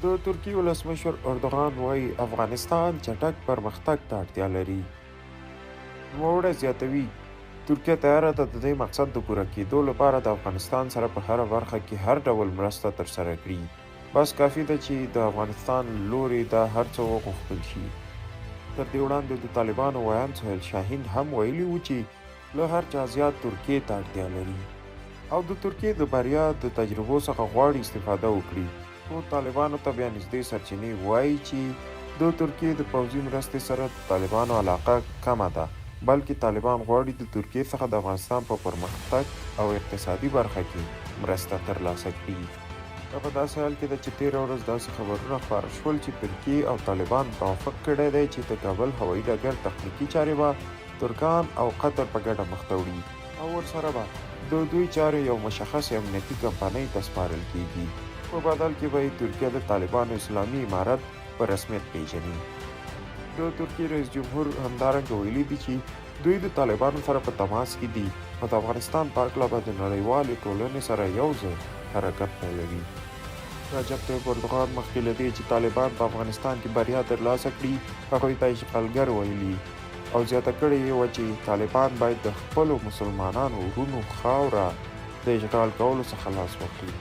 د ترکیې ولسمشر اردوغان وایي افغانستان چټک پرمختګ ته اړتیا لري. نوموړی زیاتوي ترکیه تیاره ده د دې مقصد د پوره کېدو لپاره د افغانستان سره په هره برخه کې هر ډول مرسته ترسره کړي. بس کافي ده چې د افغانستان لوري دا هر څه وغوښتل شي. تر دې وړاندې د طالبانو ویاند سهیل شاهین هم ویلي وو چې له هر چا زیات ترکیې ته اړتیا لري او د ترکیې د بریا د تجربو څخه غواړي استفاده وکړي. خو طالبانو ته بیا نږدې سرچینې وایي چې د ترکیې د پوځي مرستې سره د طالبانو علاقه کمه ده، بلکې طالبان غواړي د ترکیې څخه د افغانستان په پرمختګ او اقتصادي برخه کې مرسته ترلاسه کړي. په داسې حال کې ده چې تېره ورځ داسې خبرونه خپاره شول چې ترکیې او طالبان توافق کړی دی چې د کابل هوایي ډګر تخنیکي چارې به ترکان او قطر په ګډه مخته وړي او ورسره به د دوی چارې یو مشخص امنیتي کمپنۍ ته سپارل کیږي. په بدل کې به ترکیه د طالبانو اسلامي امارت په رسمیت پیژني. د ترکیې رئیس جمهور همدارنګه ویلي دي چې دوی د طالبانو سره په تماس کې دي او د افغانستان په هکله به د نړیوالې ټولنې سره یو ځای حرکت پیلوي. رجب طیب اردوغان مخکې له دې چې طالبان په افغانستان کې بریا ترلاسه کړي هغوی ته اشغالګر ویلي او زیاته کړې یې وه چې طالبان باید د خپلو مسلمانانو وروڼو خاوره د اشغال کولو څخه لاس واخلي.